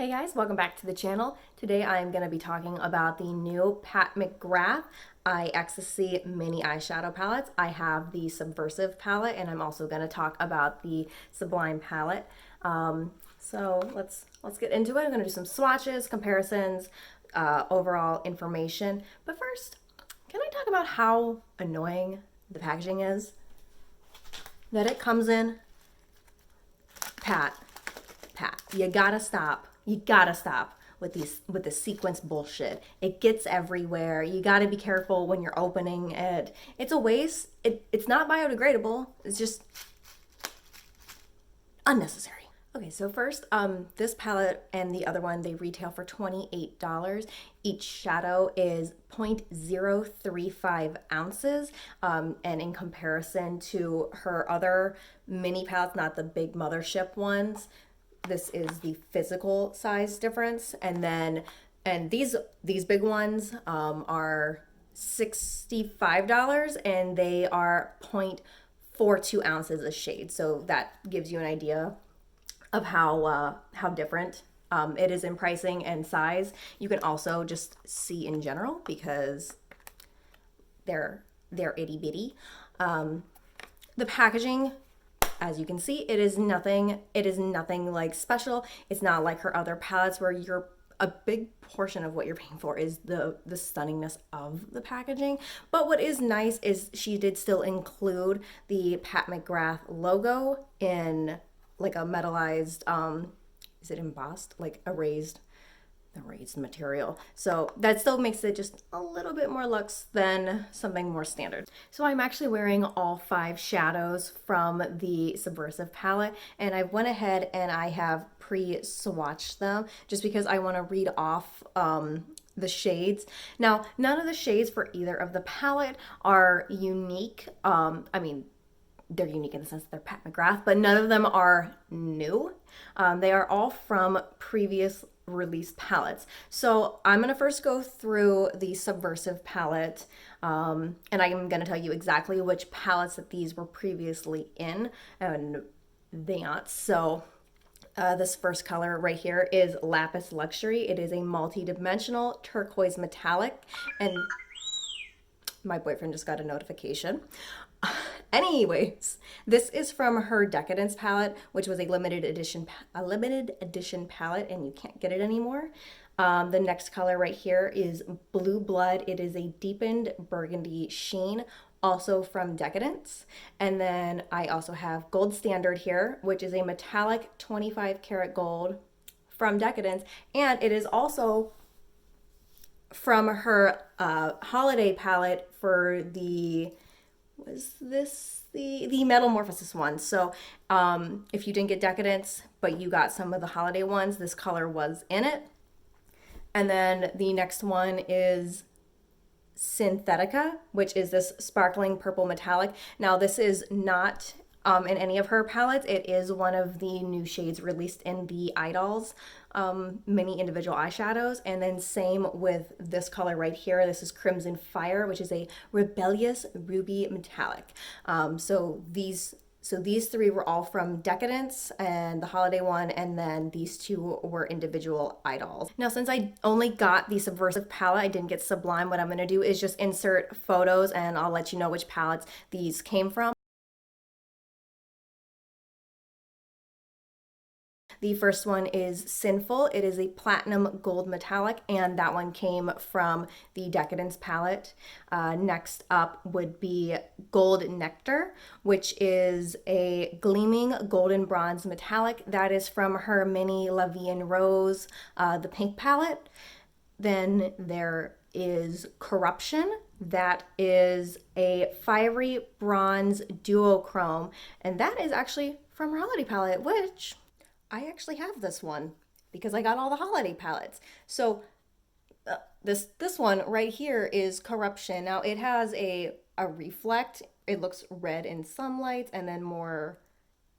Hey guys, welcome back to the channel. Today I am going to be talking about the new Pat McGrath Ecstasy mini eyeshadow palettes. I have the Subversive palette and I'm also going to talk about the Sublime palette. So let's get into it. I'm going to do some swatches, comparisons, overall information. But first, can I talk about how annoying the packaging is? That it comes in Pat, you gotta stop. You gotta stop with the sequence bullshit. It gets everywhere. You gotta be careful when you're opening it. It's a waste. It's not biodegradable. It's just unnecessary. Okay, so first, this palette and the other one, they retail for $28. Each shadow is 0.035 ounces. And in comparison to her other mini palettes, not the big mothership ones, this is the physical size difference. And these big ones are $65 and they are 0.42 ounces a shade. So that gives you an idea of how different it is in pricing and size. You can also just see in general because they're itty bitty. The packaging, as you can see, it is nothing like special. It's not like her other palettes where a big portion of what you're paying for is the stunningness of the packaging. But what is nice is she did still include the Pat McGrath logo in like a metallized, is it embossed? Like the raised material. So that still makes it just a little bit more luxe than something more standard. So I'm actually wearing all 5 shadows from the Subversive palette, and I went ahead and I have pre-swatched them just because I want to read off the shades. Now, none of the shades for either of the palette are unique. I mean, they're unique in the sense that they're Pat McGrath, but none of them are new. They are all from previous released palettes. So I'm gonna first go through the Subversive palette, and I'm gonna tell you exactly which palettes that these were previously in, and they aren't. So this first color right here is Lapis Luxury. It is a multi-dimensional turquoise metallic, and my boyfriend just got a notification. Anyways, this is from her Decadence palette, which was a limited edition palette, and you can't get it anymore. The next color right here is Blue Blood. It is a deepened burgundy sheen, also from Decadence. And then I also have Gold Standard here, which is a metallic 25 karat gold from Decadence, and it is also from her holiday palette for the Metamorphosis one. So if you didn't get Decadence but you got some of the holiday ones, this color was in it. And then the next one is Synthetica, which is this sparkling purple metallic. Now this is not in any of her palettes. It is one of the new shades released in the Idols mini individual eyeshadows. And then same with this color right here. This is Crimson Fire, which is a rebellious ruby metallic. So these 3 were all from Decadence and the holiday one, and then these 2 were individual Idols. Now, since I only got the Subversive palette, I didn't get Sublime, what I'm going to do is just insert photos and I'll let you know which palettes these came from. The first one is Sinful. It is a platinum gold metallic, and that one came from the Decadence palette. Next up would be Gold Nectar, which is a gleaming golden bronze metallic. That is from her mini La Vie en Rose, the pink palette. Then there is Corruption. That is a fiery bronze duochrome, and that is actually from her holiday palette, which I actually have this one because I got all the holiday palettes. So this one right here is Corruption. Now it has a reflect. It looks red in sunlight, and then more,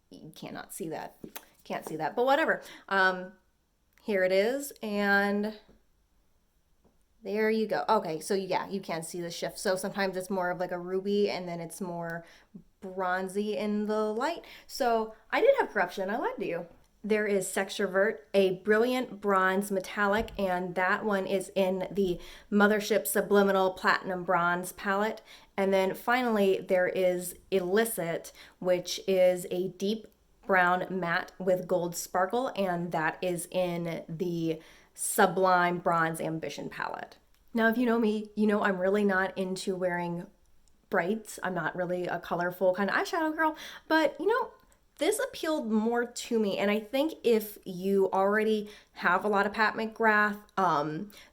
you cannot see that. Can't see that, but whatever. Here it is, and there you go. Okay, so yeah, you can see the shift. So sometimes it's more of like a ruby, and then it's more bronzy in the light. So I did have Corruption. I lied to you. there is Sextrovert, a brilliant bronze metallic, and that one is in the Mothership Subliminal Platinum Bronze palette. And then finally, there is Illicit, which is a deep brown matte with gold sparkle, and that is in the Sublime Bronze Ambition palette. Now, if you know me, you know I'm really not into wearing brights. I'm not really a colorful kind of eyeshadow girl, but you know, this appealed more to me. And I think if you already have a lot of Pat McGrath,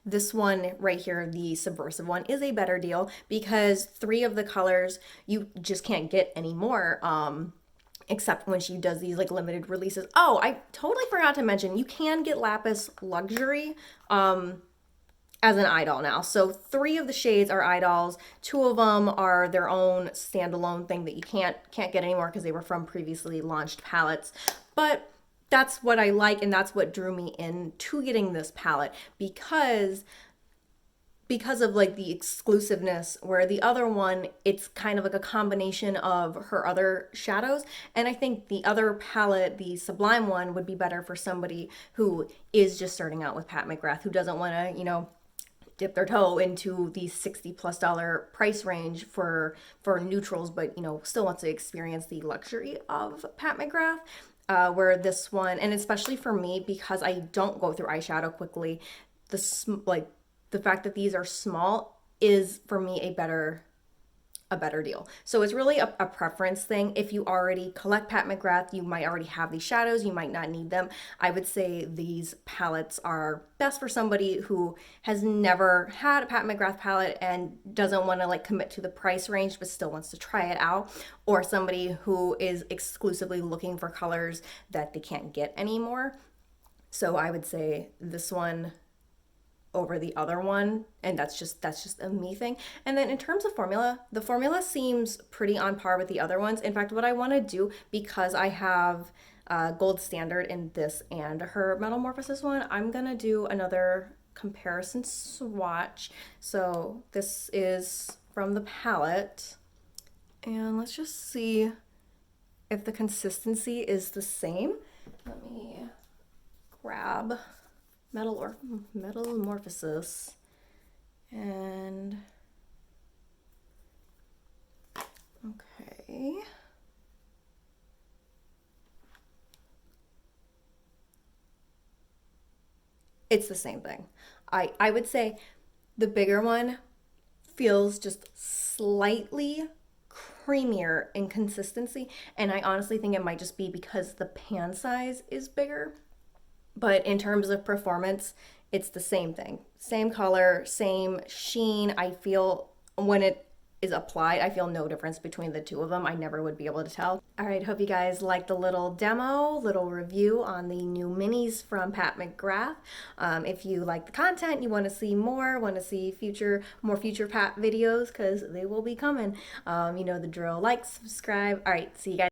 this one right here, the Subversive one, is a better deal because 3 of the colors you just can't get anymore. Except when she does these like limited releases. Oh, I totally forgot to mention, you can get Lapis Luxury as an eye doll now. So 3 of the shades are eye dolls. 2 of them are their own standalone thing that you can't get anymore because they were from previously launched palettes. But that's what I like, and that's what drew me into getting this palette because of like the exclusiveness, where the other one, it's kind of like a combination of her other shadows. And I think the other palette, the Sublime one, would be better for somebody who is just starting out with Pat McGrath, who doesn't want to, you know, dip their toe into the $60+ price range for neutrals, but you know, still wants to experience the luxury of Pat McGrath. Where this one, and especially for me, because I don't go through eyeshadow quickly, the fact that these are small is for me a better deal. So it's really a preference thing. If you already collect Pat McGrath, you might already have these shadows, you might not need them. I would say these palettes are best for somebody who has never had a Pat McGrath palette and doesn't want to like commit to the price range but still wants to try it out, or somebody who is exclusively looking for colors that they can't get anymore. So I would say this one over the other one, and that's just a me thing. And then in terms of formula, the formula seems pretty on par with the other ones. In fact, what I want to do, because I have gold standard in this and her metamorphosis one, I'm gonna do another comparison swatch. So this is from the palette, and let's just see if the consistency is the same. Let me grab metamorphosis, and okay, it's the same thing. I would say the bigger one feels just slightly creamier in consistency, and I honestly think it might just be because the pan size is bigger. But in terms of performance, it's the same thing. Same color, same sheen. I feel when it is applied, I feel no difference between the 2 of them. I never would be able to tell. All right, hope you guys liked the little demo, little review on the new minis from Pat McGrath. If you like the content, you want to see more, want to see more future Pat videos, because they will be coming. You know the drill. Like, subscribe. All right, see you guys.